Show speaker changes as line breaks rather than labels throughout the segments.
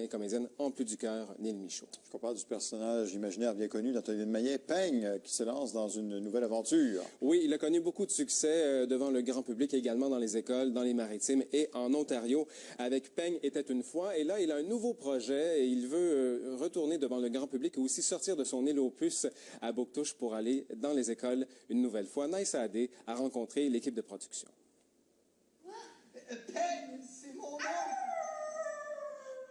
comédienne en plus du cœur, Neil Michaud.
Je parle du personnage imaginaire bien connu d'Anthony Maillet, Peigne, qui se lance dans une nouvelle aventure.
Oui, il a connu beaucoup de succès devant le grand public, également dans les écoles, dans les maritimes et en Ontario, avec Peigne était une fois. Et là, il a un nouveau projet et il veut retourner devant le grand public et aussi sortir de son île aux puces à Bouctouche pour aller dans les écoles une nouvelle fois. Naïssa Adé a rencontré l'équipe de production.
Peigne, c'est mon nom!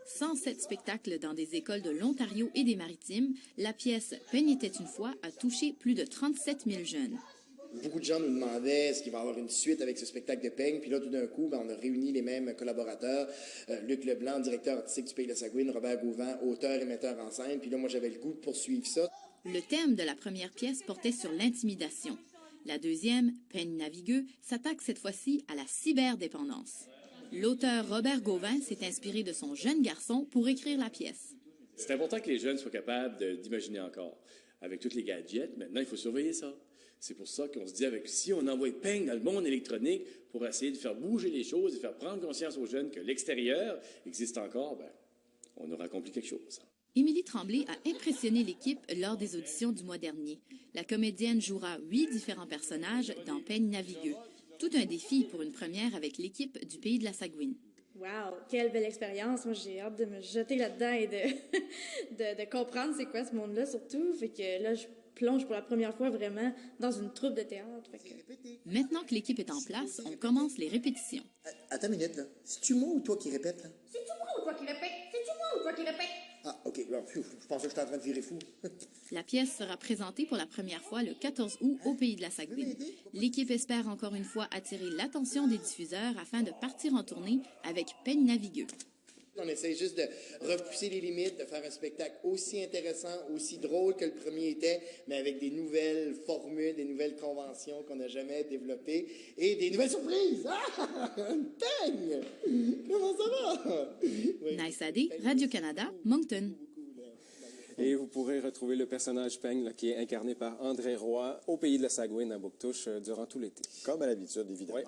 107 spectacles dans des écoles de l'Ontario et des Maritimes, la pièce « Peigne était une fois » a touché plus de 37 000 jeunes.
Beaucoup de gens nous demandaient est-ce qu'il va y avoir une suite avec ce spectacle de Peigne. Puis là, tout d'un coup, on a réuni les mêmes collaborateurs. Luc Leblanc, directeur artistique du Pays de la Sagouine, Robert Gauvin, auteur et metteur en scène. Puis là, moi, j'avais le goût de poursuivre ça.
Le thème de la première pièce portait sur l'intimidation. La deuxième, Peigne navigueux, s'attaque cette fois-ci à la cyberdépendance. L'auteur Robert Gauvin s'est inspiré de son jeune garçon pour écrire la pièce.
C'est important que les jeunes soient capables d'imaginer encore. Avec tous les gadgets, maintenant, il faut surveiller ça. C'est pour ça qu'on se dit, si on envoie Peigne dans le monde électronique pour essayer de faire bouger les choses et faire prendre conscience aux jeunes que l'extérieur existe encore, on aura accompli quelque chose.
Émilie Tremblay a impressionné l'équipe lors des auditions du mois dernier. La comédienne jouera 8 différents personnages dans Peigne navigueux. Tout un défi pour une première avec l'équipe du Pays de la Sagouine.
Wow, quelle belle expérience. Moi, j'ai hâte de me jeter là-dedans et de comprendre c'est quoi ce monde-là, surtout. Fait que là, je plonge pour la première fois vraiment dans une troupe de théâtre.
Maintenant que l'équipe est en place, on commence les répétitions.
Attends une minute, là. C'est-tu moi ou toi qui répète, là?
C'est-tu moi ou toi qui répète? C'est-tu moi ou toi qui répète?
Ah, OK. Bon, je pensais que j'étais en train de virer fou.
La pièce sera présentée pour la première fois le 14 août au Pays de la Sagouine. L'équipe espère encore une fois attirer l'attention des diffuseurs afin de partir en tournée avec Peigne navigueux.
On essaie juste de repousser les limites, de faire un spectacle aussi intéressant, aussi drôle que le premier était, mais avec des nouvelles formules, des nouvelles conventions qu'on n'a jamais développées et des nouvelles surprises. Ah! Peigne! Comment ça va?
Oui. Naïssa Adé, Radio-Canada, Moncton.
Et vous pourrez retrouver le personnage Peigne là, qui est incarné par André Roy au Pays de la Sagouine à Bouctouche durant tout l'été.
Comme à l'habitude, évidemment.
Oui.